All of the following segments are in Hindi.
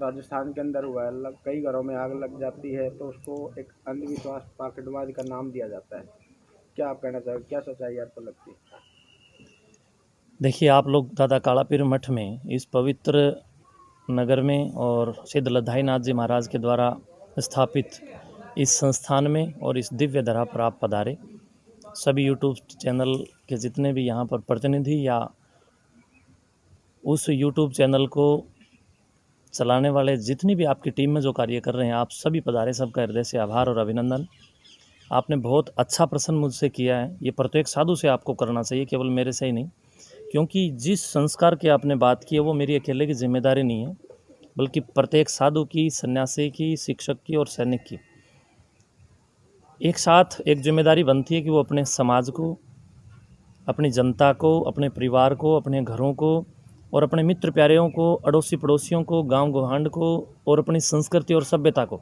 राजस्थान के अंदर हुआ है, कई घरों में आग लग जाती है तो उसको एक अंधविश्वास पाखंडवाद का नाम दिया जाता है। क्या आप कहना चाहोगे, क्या सच्चाई आपको लगती है? देखिए, आप लोग दादा कालापीर मठ में इस पवित्र नगर में और सिद्ध लद्दाई नाथ जी महाराज के द्वारा स्थापित इस संस्थान में और इस दिव्य धरा पर आप पधारे। सभी यूट्यूब चैनल के जितने भी यहाँ पर प्रतिनिधि या उस यूट्यूब चैनल को चलाने वाले जितनी भी आपकी टीम में जो कार्य कर रहे हैं, आप सभी पधारे, सबका हृदय से आभार और अभिनंदन। आपने बहुत अच्छा प्रश्न मुझसे किया है। ये प्रत्येक साधु से आपको करना चाहिए, केवल मेरे से ही नहीं, क्योंकि जिस संस्कार की आपने बात की है वो मेरी अकेले की जिम्मेदारी नहीं है, बल्कि प्रत्येक साधु की, सन्यासी की, शिक्षक की और सैनिक की एक साथ एक जिम्मेदारी बनती है कि वो अपने समाज को, अपनी जनता को, अपने परिवार को, अपने घरों को और अपने मित्र प्यारों को, अड़ोसी पड़ोसियों को, गांव गुहांड को और अपनी संस्कृति और सभ्यता को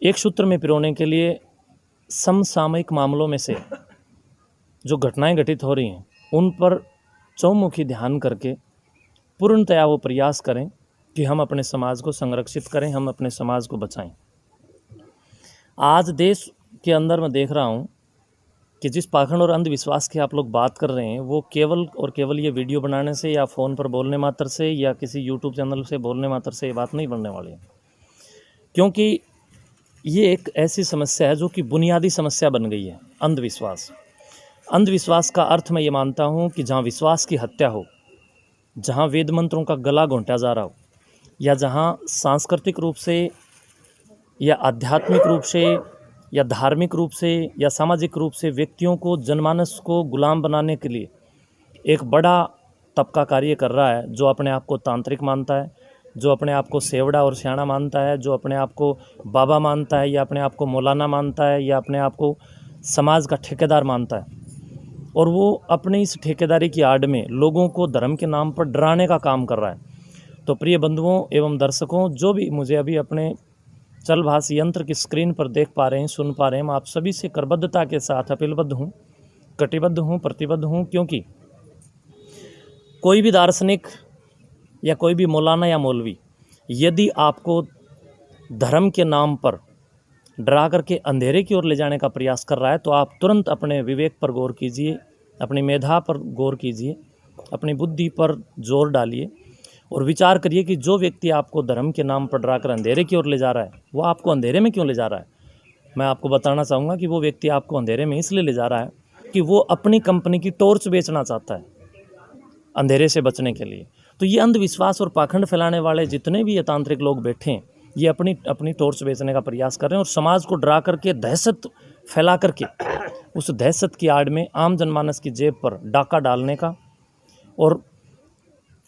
एक सूत्र में पिरोने के लिए समसामयिक मामलों में से जो घटनाएं घटित हो रही हैं उन पर चौमुखी ध्यान करके पूर्णतया वो प्रयास करें कि हम अपने समाज को संरक्षित करें, हम अपने समाज को बचाएं। आज देश के अंदर मैं देख रहा हूं कि जिस पाखंड और अंधविश्वास की आप लोग बात कर रहे हैं वो केवल और केवल ये वीडियो बनाने से या फ़ोन पर बोलने मात्र से या किसी यूट्यूब चैनल से बोलने मात्र से ये बात नहीं बनने वाली है, क्योंकि ये एक ऐसी समस्या है जो कि बुनियादी समस्या बन गई है। अंधविश्वास, अंधविश्वास का अर्थ मैं ये मानता हूँ कि जहाँ विश्वास की हत्या हो, जहाँ वेद मंत्रों का गला घोंटा जा रहा हो, या जहाँ सांस्कृतिक रूप से या आध्यात्मिक रूप से या धार्मिक रूप से या सामाजिक रूप से व्यक्तियों को, जनमानस को गुलाम बनाने के लिए एक बड़ा तबका कार्य कर रहा है, जो अपने आप को तांत्रिक मानता है, जो अपने आप को सेवड़ा और सियाणा मानता है, जो अपने आप को बाबा मानता है या अपने आप को मौलाना मानता है या अपने आप को समाज का ठेकेदार मानता है, और वो अपने इस ठेकेदारी की आड़ में लोगों को धर्म के नाम पर डराने का काम कर रहा है। तो प्रिय बंधुओं एवं दर्शकों, जो भी मुझे अभी अपने चलभाष यंत्र की स्क्रीन पर देख पा रहे हैं, सुन पा रहे हैं, मैं आप सभी से करबद्धता के साथ अपीलबद्ध हूँ, कटिबद्ध हूँ, प्रतिबद्ध हूँ, क्योंकि कोई भी दार्शनिक या कोई भी मौलाना या मौलवी यदि आपको धर्म के नाम पर डरा करके अंधेरे की ओर ले जाने का प्रयास कर रहा है, तो आप तुरंत अपने विवेक पर गौर कीजिए, अपनी मेधा पर गौर कीजिए, अपनी बुद्धि पर जोर डालिए और विचार करिए कि जो व्यक्ति आपको धर्म के नाम पर डरा कर अंधेरे की ओर ले जा रहा है, वो आपको अंधेरे में क्यों ले जा रहा है। मैं आपको बताना चाहूँगा कि वो व्यक्ति आपको अंधेरे में इसलिए ले जा रहा है कि वो अपनी कंपनी की टॉर्च बेचना चाहता है अंधेरे से बचने के लिए। तो ये अंधविश्वास और पाखंड फैलाने वाले जितने भी ये तांत्रिक लोग बैठे हैं, ये अपनी टॉर्च बेचने का प्रयास कर रहे हैं और समाज को डरा करके, दहशत फैला करके, उस दहशत की आड़ में आम जनमानस की जेब पर डाका डालने का और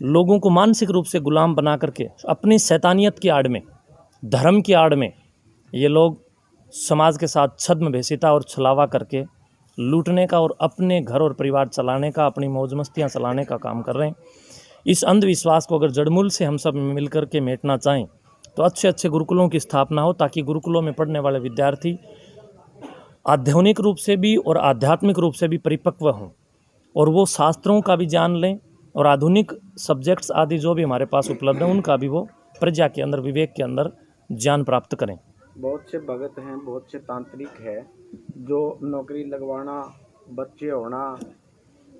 लोगों को मानसिक रूप से गुलाम बना करके अपनी शैतानियत की आड़ में, धर्म की आड़ में ये लोग समाज के साथ छद्म भेषिता और छलावा करके लूटने का और अपने घर और परिवार चलाने का, अपनी मौज मस्तियाँ चलाने का काम कर रहे हैं। इस अंधविश्वास को अगर जड़मूल से हम सब मिलकर के मेटना चाहें तो अच्छे अच्छे गुरुकुलों की स्थापना हो, ताकि गुरुकुलों में पढ़ने वाले विद्यार्थी आध्यात्मिक रूप से भी और आध्यात्मिक रूप से भी परिपक्व हों और वो शास्त्रों का भी ज्ञान लें और आधुनिक सब्जेक्ट्स आदि जो भी हमारे पास उपलब्ध हैं उनका भी वो प्रज्ञा के अंदर, विवेक के अंदर ज्ञान प्राप्त करें। बहुत से भगत हैं, बहुत से तांत्रिक है जो नौकरी लगवाना, बच्चे होना,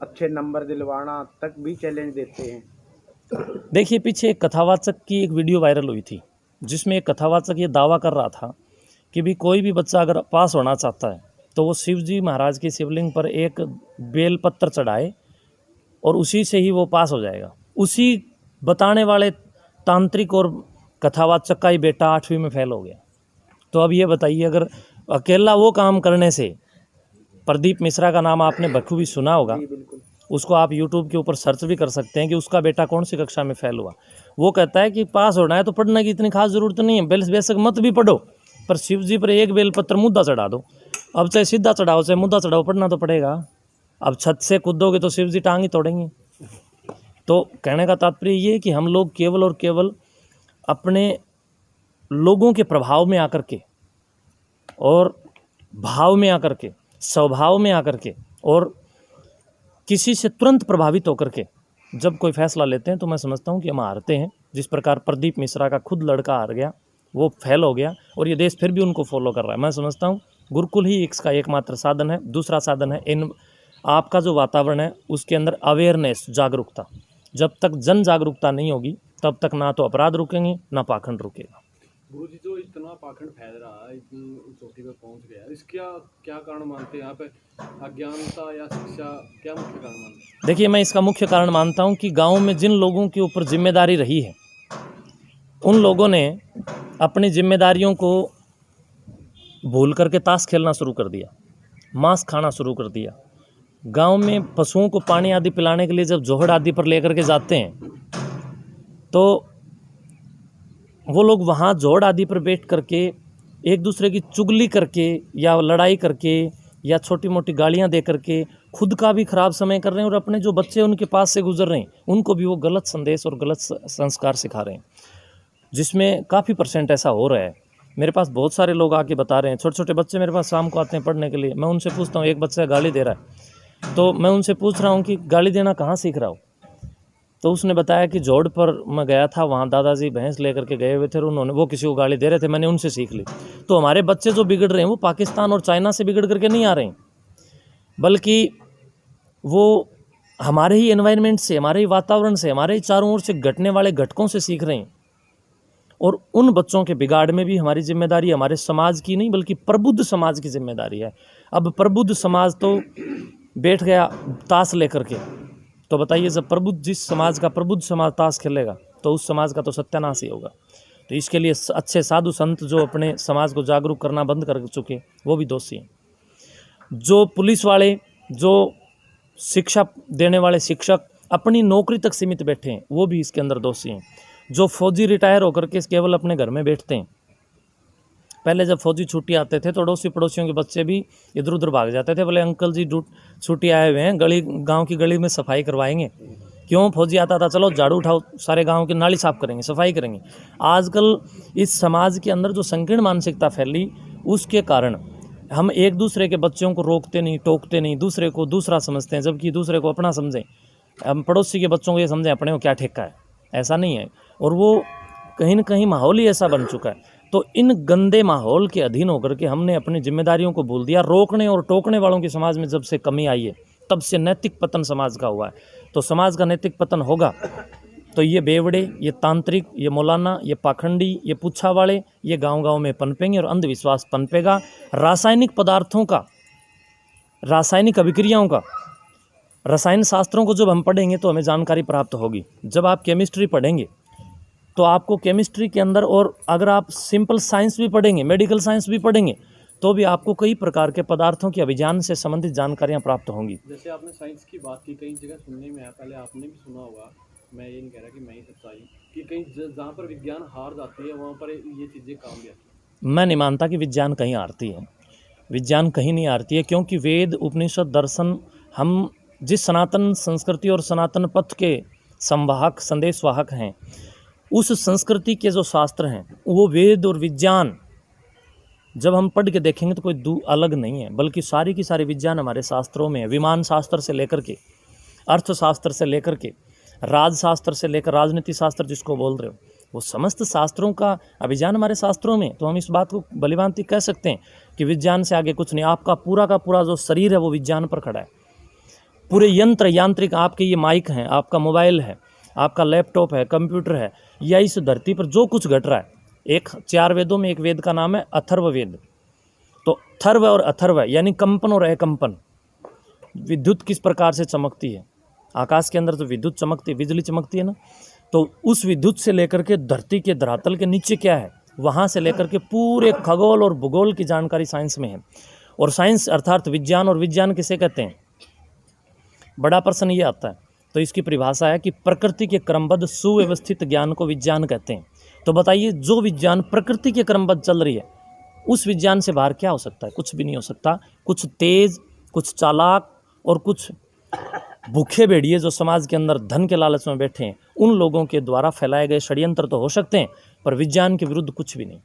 अच्छे नंबर दिलवाना तक भी चैलेंज देते हैं। देखिए, पीछे एक कथावाचक की एक वीडियो वायरल हुई थी, जिसमें एक कथावाचक ये दावा कर रहा था कि भी कोई भी बच्चा अगर पास होना चाहता है तो वो शिव जी महाराज की शिवलिंग पर एक बेल पत्र चढ़ाए और उसी से ही वो पास हो जाएगा। उसी बताने वाले तांत्रिक और कथावाचक का ही बेटा 8वीं में फेल हो गया। तो अब ये बताइए, अगर अकेला वो काम करने से, प्रदीप मिश्रा का नाम आपने बखूबी सुना होगा, उसको आप यूट्यूब के ऊपर सर्च भी कर सकते हैं कि उसका बेटा कौन सी कक्षा में फेल हुआ। वो कहता है कि पास होना है तो पढ़ने की इतनी खास ज़रूरत नहीं है, बेशक मत भी पढ़ो, पर शिव जी पर एक बेलपत्र मुद्दा चढ़ा दो। अब चाहे सीधा चढ़ाओ चाहे मुद्दा चढ़ाओ, पढ़ना तो पड़ेगा। अब छत से कूदोगे तो शिव जी टांग ही तोड़ेंगे। तो कहने का तात्पर्य ये है कि हम लोग केवल और केवल अपने लोगों के प्रभाव में आकर के और भाव में आकर के, स्वभाव में आकर के और किसी से तुरंत प्रभावित होकर के जब कोई फैसला लेते हैं, तो मैं समझता हूँ कि हम हारते हैं। जिस प्रकार प्रदीप मिश्रा का खुद लड़का हार गया, वो फेल हो गया और ये देश फिर भी उनको फॉलो कर रहा है। मैं समझता हूँ गुरुकुल ही इसका एकमात्र साधन है। दूसरा साधन है इन आपका जो वातावरण है उसके अंदर अवेयरनेस, जागरूकता। जब तक जन जागरूकता नहीं होगी तब तक ना तो अपराध रुकेंगे ना पाखंड रुकेगा। गुरु जी, जो इतना पाखंड फैल रहा है, इतनी चोटी पे पहुंच गया, इसका क्या कारण मानते हैं? यहाँ पे अज्ञानता या शिक्षा, क्या मुख्य कारण मानते हैं? देखिए, मैं इसका मुख्य कारण मानता हूँ कि गांव में जिन लोगों के ऊपर जिम्मेदारी रही है उन लोगों ने अपनी जिम्मेदारियों को भूल करके ताश खेलना शुरू कर दिया, मांस खाना शुरू कर दिया। गांव में पशुओं को पानी आदि पिलाने के लिए जब जोहड़ आदि पर लेकर के जाते हैं तो वो लोग वहाँ जोड़ आदि पर बैठ करके एक दूसरे की चुगली करके या लड़ाई करके या छोटी मोटी गालियाँ दे करके खुद का भी खराब समय कर रहे हैं और अपने जो बच्चे उनके पास से गुजर रहे हैं उनको भी वो गलत संदेश और गलत संस्कार सिखा रहे हैं, जिसमें काफ़ी % ऐसा हो रहा है। मेरे पास बहुत सारे लोग आके बता रहे हैं, छोटे छोटे बच्चे मेरे पास शाम को आते हैं पढ़ने के लिए। मैं उनसे पूछता हूँ, एक बच्चा गाली दे रहा है तो मैं उनसे पूछ रहा हूँ कि गाली देना कहाँ सीख रहा हो? तो उसने बताया कि जोड़ पर मैं गया था, वहाँ दादाजी भैंस लेकर के गए हुए थे और उन्होंने वो किसी को गाली दे रहे थे, मैंने उनसे सीख ली। तो हमारे बच्चे जो बिगड़ रहे हैं वो पाकिस्तान और चाइना से बिगड़ करके नहीं आ रहे हैं, बल्कि वो हमारे ही एनवायरनमेंट से, हमारे ही वातावरण से, हमारे ही चारों ओर से घटने वाले घटकों से सीख रहे हैं। और उन बच्चों के बिगाड़ में भी हमारी जिम्मेदारी हमारे समाज की नहीं बल्कि प्रबुद्ध समाज की जिम्मेदारी है। अब प्रबुद्ध समाज तो बैठ गया ताश लेकर के, तो बताइए जब प्रबुद्ध जिस समाज का प्रबुद्ध समाज ताश खेलेगा तो उस समाज का तो सत्यानाश ही होगा। तो इसके लिए अच्छे साधु संत जो अपने समाज को जागरूक करना बंद कर चुके वो भी दोषी हैं। जो पुलिस वाले, जो शिक्षा देने वाले शिक्षक अपनी नौकरी तक सीमित बैठे हैं वो भी इसके अंदर दोषी हैं। जो फौजी रिटायर होकर के केवल अपने घर में बैठते हैं, पहले जब फौजी छुट्टी आते थे तो अड़ोसी पड़ोसियों के बच्चे भी इधर उधर भाग जाते थे, बोले अंकल जी छुट्टी आए हुए हैं, गली गांव की गली में सफाई करवाएंगे। क्यों? फौजी आता था, चलो झाड़ू उठाओ, सारे गांव की नाली साफ करेंगे, सफाई करेंगे। आजकल इस समाज के अंदर जो संकीर्ण मानसिकता फैली उसके कारण हम एक दूसरे के बच्चों को रोकते नहीं, टोकते नहीं, दूसरे को दूसरा समझते हैं जबकि दूसरे को अपना समझें। हम पड़ोसी के बच्चों को ये समझें अपने को क्या ठेका है, ऐसा नहीं है। और वो कहीं ना कहीं माहौल ही ऐसा बन चुका है। तो इन गंदे माहौल के अधीन होकर के हमने अपनी जिम्मेदारियों को भूल दिया। रोकने और टोकने वालों की समाज में जब से कमी आई है तब से नैतिक पतन समाज का हुआ है। तो समाज का नैतिक पतन होगा तो ये बेवड़े, ये तांत्रिक, ये मौलाना, ये पाखंडी, ये पुच्छा वाले, ये गांव-गांव में पनपेंगे और अंधविश्वास पनपेगा। रासायनिक पदार्थों का, रासायनिक अभिक्रियाओं का, रसायन शास्त्रों को जब हम पढ़ेंगे तो हमें जानकारी प्राप्त होगी। जब आप केमिस्ट्री पढ़ेंगे तो आपको केमिस्ट्री के अंदर, और अगर आप सिंपल साइंस भी पढ़ेंगे, मेडिकल साइंस भी पढ़ेंगे तो भी आपको कई प्रकार के पदार्थों के अभियान से संबंधित जानकारियाँ प्राप्त होंगी। जैसे आपने साइंस की बात की, कई जगह सुनने में आया, पहले आपने भी सुना होगा, मैं ये नहीं कह रहा कि मैं ही सच्चाई, कि कहीं जहाँ पर विज्ञान हार जाती है वहाँ पर ये चीज़ें काम भी आती है। मैं नहीं मानता कि विज्ञान कहीं हारती है, विज्ञान कहीं नहीं हारती है, क्योंकि वेद, उपनिषद, दर्शन, हम जिस सनातन संस्कृति और सनातन पथ के संवाहक, संदेशवाहक हैं, उस संस्कृति के जो शास्त्र हैं वो वेद और विज्ञान जब हम पढ़ के देखेंगे तो कोई अलग नहीं है, बल्कि सारी की सारी विज्ञान हमारे शास्त्रों में है। विमान शास्त्र से लेकर के, अर्थशास्त्र से लेकर के, राजशास्त्र से लेकर राजनीति शास्त्र जिसको बोल रहे हो, वो समस्त शास्त्रों का अभियान हमारे शास्त्रों में। तो हम इस बात को भलीभांति कह सकते हैं कि विज्ञान से आगे कुछ नहीं। आपका पूरा का पूरा जो शरीर है वो विज्ञान पर खड़ा है। पूरे यंत्र यांत्रिक, आपके ये माइक हैं, आपका मोबाइल है, आपका लैपटॉप है, कंप्यूटर है, या इस धरती पर जो कुछ घट रहा है, एक 4 वेदों में एक वेद का नाम है अथर्ववेद। तो थर्व और अथर्व यानी कंपन और अकंपन। विद्युत किस प्रकार से चमकती है, आकाश के अंदर तो विद्युत चमकती है, बिजली चमकती है ना, तो उस विद्युत से लेकर के धरती के धरातल के नीचे क्या है, वहाँ से लेकर के पूरे खगोल और भूगोल की जानकारी साइंस में है। और साइंस अर्थात विज्ञान, और विज्ञान किसे कहते हैं? बड़ा प्रश्न ये आता है। तो इसकी परिभाषा है कि प्रकृति के क्रमबद्ध सुव्यवस्थित ज्ञान को विज्ञान कहते हैं। तो बताइए, जो विज्ञान प्रकृति के क्रमबद्ध चल रही है उस विज्ञान से बाहर क्या हो सकता है? कुछ भी नहीं हो सकता। कुछ तेज, कुछ चालाक और कुछ भूखे भेड़िए जो समाज के अंदर धन के लालच में बैठे हैं, उन लोगों के द्वारा फैलाए गए षड्यंत्र तो हो सकते हैं, पर विज्ञान के विरुद्ध कुछ भी नहीं।